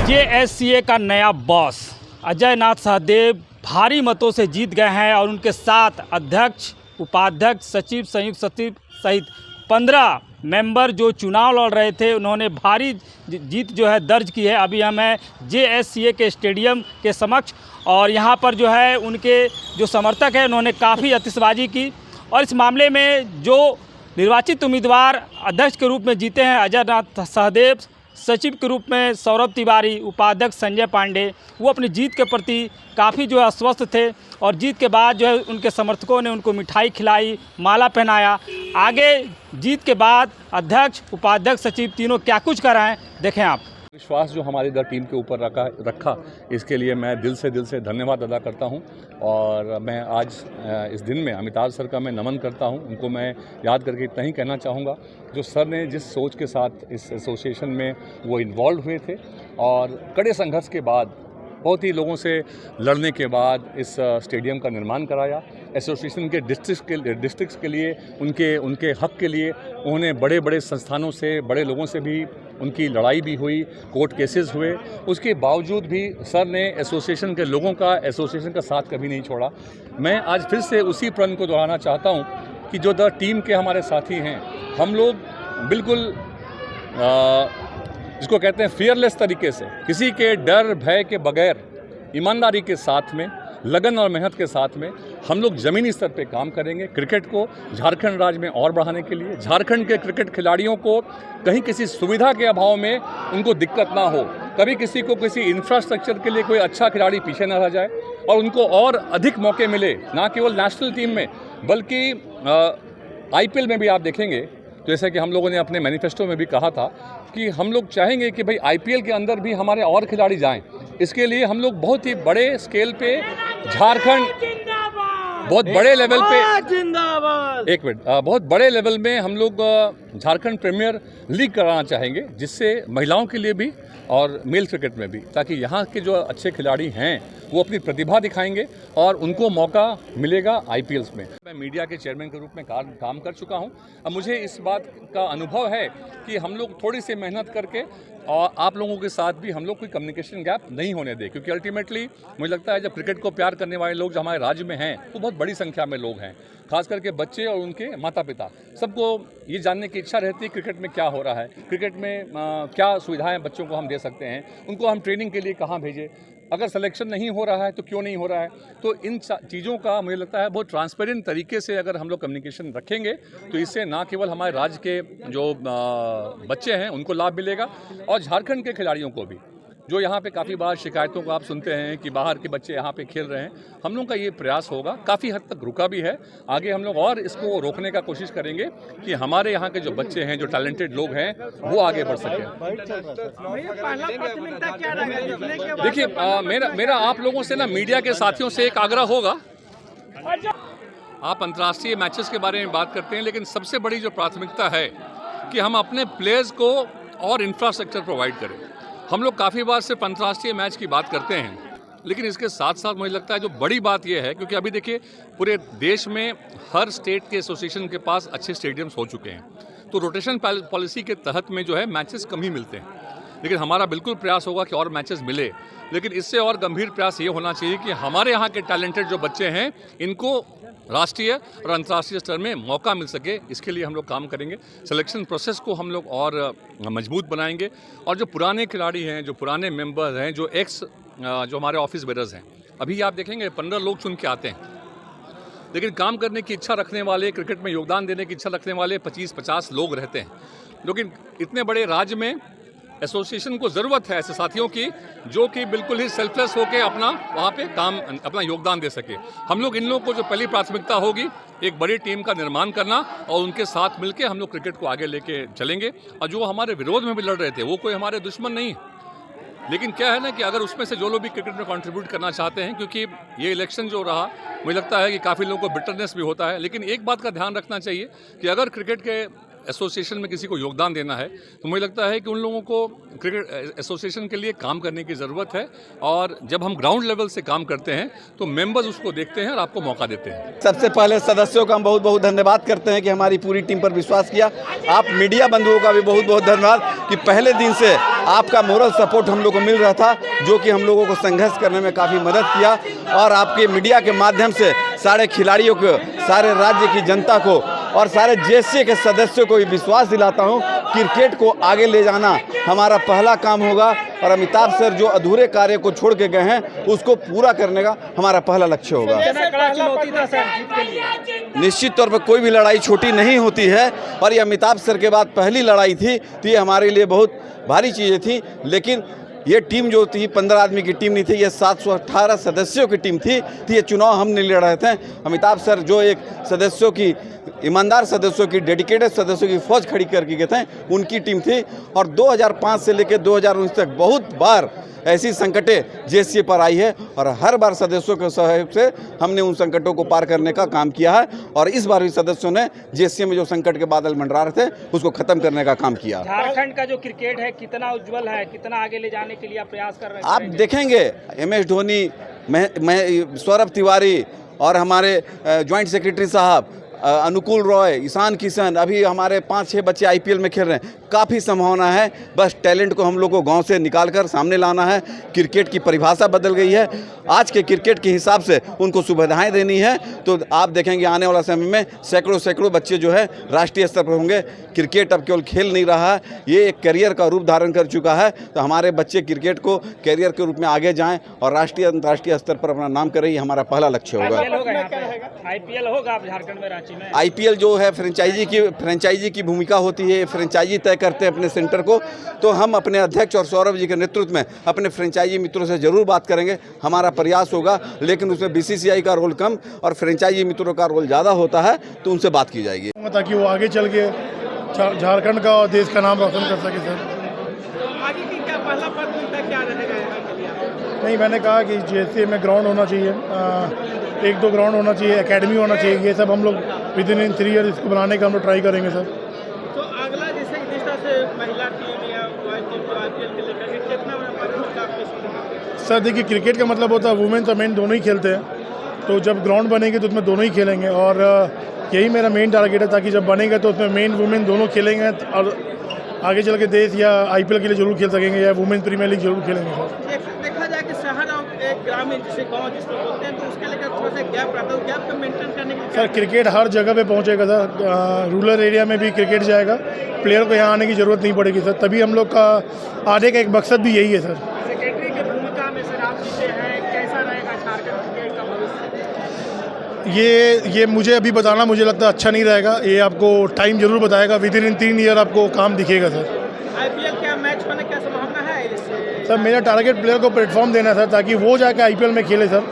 JSCA का नया boss Ajay नाथ सहदेव भारी मतों से जीत गए हैं और उनके साथ अध्यक्ष, उपाध्यक्ष, सचिव, संयुक्त सचिव सहित 15 मेंबर जो चुनाव लड़ रहे थे, उन्होंने भारी जीत जो है दर्ज की है। अभी हम हैं जेएससीए के स्टेडियम के समक्ष और यहाँ पर जो है उनके जो समर्थक हैं उन्होंने काफ़ी आतिशबाजी की और इस मामले में जो निर्वाचित उम्मीदवार अध्यक्ष के रूप में जीते हैं अजय नाथ सहदेव, सचिव के रूप में सौरभ तिवारी, उपाध्यक्ष संजय पांडे, वो अपनी जीत के प्रति काफ़ी जो है आश्वस्त थे और जीत के बाद जो है उनके समर्थकों ने उनको मिठाई खिलाई, माला पहनाया। आगे जीत के बाद अध्यक्ष, उपाध्यक्ष, सचिव तीनों क्या कुछ कर रहे हैं, देखें आप। विश्वास जो हमारी इधर टीम के ऊपर रखा इसके लिए मैं दिल से धन्यवाद अदा करता हूं और मैं आज इस दिन में अमिताभ सर का मैं नमन करता हूं। उनको मैं याद करके इतना ही कहना चाहूँगा, जो सर ने जिस सोच के साथ इस एसोसिएशन में वो इन्वॉल्व हुए थे और कड़े संघर्ष के बाद बहुत ही लोगों से लड़ने के बाद इस स्टेडियम का निर्माण कराया। एसोसिएशन के डिस्ट्रिक्ट्स के लिए उनके हक के लिए उन्होंने बड़े संस्थानों से, बड़े लोगों से भी उनकी लड़ाई भी हुई, कोर्ट केसेस हुए। उसके बावजूद भी सर ने एसोसिएशन के लोगों का, एसोसिएशन का साथ कभी नहीं छोड़ा। मैं आज फिर से उसी प्रण को दोहराना चाहता हूँ कि जो द टीम के हमारे साथी हैं, हम लोग बिल्कुल जिसको कहते हैं फियरलेस तरीके से, किसी के डर भय के बगैर, ईमानदारी के साथ में, लगन और मेहनत के साथ में हम लोग ज़मीनी स्तर पे काम करेंगे। क्रिकेट को झारखंड राज्य में और बढ़ाने के लिए, झारखंड के क्रिकेट खिलाड़ियों को कहीं किसी सुविधा के अभाव में उनको दिक्कत ना हो, कभी किसी को किसी इंफ्रास्ट्रक्चर के लिए कोई अच्छा खिलाड़ी पीछे ना रह जाए और उनको और अधिक मौके मिले, ना केवल नेशनल टीम में बल्कि आईपीएल में भी। आप देखेंगे तो जैसे कि हम लोगों ने अपने मैनिफेस्टो में भी कहा था कि हम लोग चाहेंगे कि भाई आईपीएल के अंदर भी हमारे और खिलाड़ी जाएं। इसके लिए हम लोग बहुत ही बड़े स्केल पे झारखंड, बहुत बड़े लेवल पे, एक मिनट, बहुत बड़े लेवल में हम लोग झारखंड प्रीमियर लीग कराना चाहेंगे, जिससे महिलाओं के लिए भी और मेल क्रिकेट में भी, ताकि यहाँ के जो अच्छे खिलाड़ी हैं वो अपनी प्रतिभा दिखाएंगे और उनको मौका मिलेगा आईपीएल्स में। मैं मीडिया के चेयरमैन के रूप में काम कर चुका हूँ। अब मुझे इस बात का अनुभव है कि हम लोग थोड़ी सी मेहनत करके और आप लोगों के साथ भी हम लोग कोई कम्युनिकेशन गैप नहीं होने दें, क्योंकि अल्टीमेटली मुझे लगता है जब क्रिकेट को प्यार करने वाले लोग जो हमारे राज्य में हैं वो बहुत बड़ी संख्या में लोग हैं, खास करके बच्चे और उनके माता पिता। सबको ये जानने की इच्छा रहती है क्रिकेट में क्या हो रहा है, क्रिकेट में क्या सुविधाएं बच्चों को हम दे सकते हैं, उनको हम ट्रेनिंग के लिए कहाँ भेजें, अगर सिलेक्शन नहीं हो रहा है तो क्यों नहीं हो रहा है। तो इन चीज़ों का मुझे लगता है बहुत ट्रांसपेरेंट तरीके से अगर हम लोग कम्युनिकेशन रखेंगे तो इससे ना केवल हमारे राज्य के जो बच्चे हैं उनको लाभ मिलेगा और झारखंड के खिलाड़ियों को भी, जो यहाँ पे काफ़ी बार शिकायतों को आप सुनते हैं कि बाहर के बच्चे यहाँ पे खेल रहे हैं। हम लोग का ये प्रयास होगा, काफ़ी हद तक रुका भी है, आगे हम लोग और इसको रोकने का कोशिश करेंगे कि हमारे यहाँ के जो बच्चे हैं, जो टैलेंटेड लोग हैं, वो आगे बढ़ सकें। देखिए, मेरा आप लोगों से ना, मीडिया के साथियों से एक आग्रह होगा। आप अंतर्राष्ट्रीय मैचेस के बारे में बात करते हैं, लेकिन सबसे बड़ी जो प्राथमिकता है कि हम अपने प्लेयर्स को और इंफ्रास्ट्रक्चर प्रोवाइड करें। हम लोग काफ़ी बार सिर्फ अंतर्राष्ट्रीय मैच की बात करते हैं, लेकिन इसके साथ साथ मुझे लगता है जो बड़ी बात यह है, क्योंकि अभी देखिए पूरे देश में हर स्टेट के एसोसिएशन के पास अच्छे स्टेडियम्स हो चुके हैं, तो रोटेशन पॉलिसी के तहत में जो है मैचेस कम ही मिलते हैं, लेकिन हमारा बिल्कुल प्रयास होगा कि और मैचेस मिले। लेकिन इससे और गंभीर प्रयास ये होना चाहिए कि हमारे यहाँ के टैलेंटेड जो बच्चे हैं इनको राष्ट्रीय और अंतर्राष्ट्रीय स्तर में मौका मिल सके, इसके लिए हम लोग काम करेंगे। सिलेक्शन प्रोसेस को हम लोग और मजबूत बनाएंगे और जो पुराने खिलाड़ी हैं, जो पुराने मेंबर्स हैं, जो हमारे ऑफिस बेरर्स हैं, अभी आप देखेंगे 15 लोग चुन के आते हैं, लेकिन काम करने की इच्छा रखने वाले, क्रिकेट में योगदान देने की इच्छा रखने वाले 25-50 लोग रहते हैं। लेकिन इतने बड़े राज्य में एसोसिएशन को ज़रूरत है ऐसे साथियों की जो कि बिल्कुल ही सेल्फलेस होकर अपना वहाँ पे काम, अपना योगदान दे सके। हम लोग इन लोगों को जो पहली प्राथमिकता होगी एक बड़ी टीम का निर्माण करना और उनके साथ मिलके हम लोग क्रिकेट को आगे लेके चलेंगे। और जो हमारे विरोध में भी लड़ रहे थे वो कोई हमारे दुश्मन नहीं, लेकिन क्या है ना कि अगर उसमें से जो लोग भी क्रिकेट में कंट्रीब्यूट करना चाहते हैं, क्योंकि ये इलेक्शन जो रहा मुझे लगता है कि काफ़ी लोगों को बिटरनेस भी होता है, लेकिन एक बात का ध्यान रखना चाहिए कि अगर क्रिकेट के एसोसिएशन में किसी को योगदान देना है तो मुझे लगता है कि उन लोगों को क्रिकेट एसोसिएशन के लिए काम करने की ज़रूरत है और जब हम ग्राउंड लेवल से काम करते हैं तो मेंबर्स उसको देखते हैं और आपको मौका देते हैं। सबसे पहले सदस्यों का हम बहुत बहुत धन्यवाद करते हैं कि हमारी पूरी टीम पर विश्वास किया। आप मीडिया बंधुओं का भी बहुत बहुत धन्यवाद कि पहले दिन से आपका मोरल सपोर्ट हम लोग को मिल रहा था, जो कि हम लोगों को संघर्ष करने में काफ़ी मदद किया। और आपके मीडिया के माध्यम से सारे खिलाड़ियों को, सारे राज्य की जनता को और सारे जेएससी के सदस्यों को भी विश्वास दिलाता हूं, क्रिकेट को आगे ले जाना हमारा पहला काम होगा। और अमिताभ सर जो अधूरे कार्य को छोड़ के गए हैं, उसको पूरा करने का हमारा पहला लक्ष्य होगा। निश्चित तौर पर कोई भी लड़ाई छोटी नहीं होती है, और ये अमिताभ सर के बाद पहली लड़ाई थी, तो ये हमारे लिए बहुत भारी चीज़ें थी। लेकिन ये टीम जो थी 15 आदमी की टीम नहीं थी, ये 718 सदस्यों की टीम थी। तो ये चुनाव हम नहीं लड़ रहे थे। अमिताभ सर जो एक सदस्यों की, ईमानदार सदस्यों की, डेडिकेटेड सदस्यों की फौज खड़ी करके गए थे, उनकी टीम थी। और 2005 से लेकर 2019 तक बहुत बार ऐसी संकटें जेएससी पर आई है, और हर बार सदस्यों के सहयोग से हमने उन संकटों को पार करने का काम किया है। और इस बार भी सदस्यों ने जेएससी में जो संकट के बादल मंडरा रहे थे, उसको खत्म करने का काम किया। झारखंड का जो क्रिकेट है कितना उज्जवल है, कितना आगे ले जाने के लिए आप प्रयास कर रहे हैं? आप देखेंगे MS धोनी, मैं सौरभ तिवारी और हमारे जॉइंट सेक्रेटरी साहब अनुकूल रॉय, ईशान किशन, अभी हमारे 5-6 बच्चे IPL में खेल रहे हैं। काफ़ी संभावना है, बस टैलेंट को हम लोग को गांव से निकाल कर सामने लाना है। क्रिकेट की परिभाषा बदल गई है, आज के क्रिकेट के हिसाब से उनको सुविधाएं देनी है। तो आप देखेंगे आने वाला समय में सैकड़ों बच्चे जो है राष्ट्रीय स्तर पर होंगे। क्रिकेट अब केवल खेल नहीं रहा है, ये एक करियर का रूप धारण कर चुका है। तो हमारे बच्चे क्रिकेट को करियर के रूप में आगे जाएँ और राष्ट्रीय अंतर्राष्ट्रीय स्तर पर अपना नाम करें, ये हमारा पहला लक्ष्य होगा। IPL होगा आप झारखंड में, रांची में? IPL जो है फ्रेंचाइजी की भूमिका होती है, फ्रेंचाइजी तय करते हैं अपने सेंटर को। तो हम अपने अध्यक्ष और सौरभ जी के नेतृत्व में अपने फ्रेंचाइजी मित्रों से जरूर बात करेंगे, हमारा प्रयास होगा। लेकिन उसमें BCCI का रोल कम और फ्रेंचाइजी मित्रों का रोल ज़्यादा होता है, तो उनसे बात की जाएगी, ताकि वो आगे चल के झारखंड का और देश का नाम रोशन कर सके। सर आगे की क्या पहला प्राथमिकता क्या रहेगा? नहीं, मैंने कहा कि जेएससी में ग्राउंड होना चाहिए, 1-2 ग्राउंड होना चाहिए, एकेडमी होना चाहिए। ये सब हम लोग विदिन इन 3 ईयर इसको बनाने का हम लोग ट्राई करेंगे सर। तो अगला जैसे जिस तरह से महिला टीम या IPL के लेकर कितना प्राथमिकता आपके? सर देखिए, क्रिकेट का मतलब होता है वुमेन्स और मेन दोनों ही खेलते हैं। तो जब ग्राउंड बनेंगे तो उसमें दोनों ही खेलेंगे, और यही मेरा मेन टारगेट है, ताकि जब बनेगा तो उसमें मेन वुमेन दोनों खेलेंगे और आगे चल के देश या IPL के लिए जरूर खेल सकेंगे, या वुमेन प्रीमियर लीग जरूर खेलेंगे सर। देखा जाए कि शहर और एक ग्रामीण जिसे गाँव जिसको बोलते हैं, तो उसके लेकर थोड़ा सा गैप रहता है, गैप को मेंटेन करने के लिए सर क्रिकेट हर जगह पे पहुंचेगा सर, रूरल एरिया में भी क्रिकेट जाएगा, प्लेयर को यहाँ आने की ज़रूरत नहीं पड़ेगी सर। तभी हम लोग का आने का एक मकसद भी यही है सर। सेक्रेटरी की भूमिका में सर आप जीते हैं, कैसा रहेगा झारखंड क्रिकेट का भविष्य? ये मुझे अभी बताना मुझे लगता है अच्छा नहीं रहेगा, ये आपको टाइम जरूर बताएगा। विदिन इन 3 ईयर आपको काम दिखेगा सर। IPL क्या मैच होने की संभावना है इससे? सर मेरा टारगेट प्लेयर को प्लेटफॉर्म देना है सर, ताकि वो जाकर IPL में खेले सर।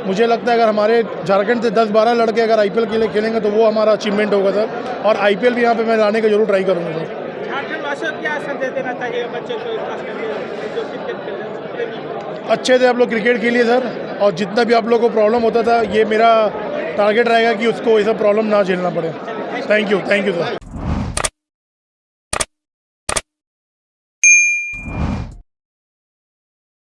मुझे लगता है अगर हमारे झारखंड से 10-12 लड़के अगर IPL के लिए खेलेंगे तो वो हमारा अचीवमेंट होगा सर। और IPL भी यहाँ पे मैं लाने का जरूर ट्राई करूँगा सर। झारखंड वासियों को क्या संदेश देना चाहिए बच्चों को, खास करके जो क्रिकेट खेल रहे हैं? अच्छे से आप लोग क्रिकेट खेलिए सर, और जितना भी आप लोग को प्रॉब्लम होता था, ये मेरा टारगेट रहेगा कि उसको ये सब प्रॉब्लम ना झेलना पड़े। Thank you sir.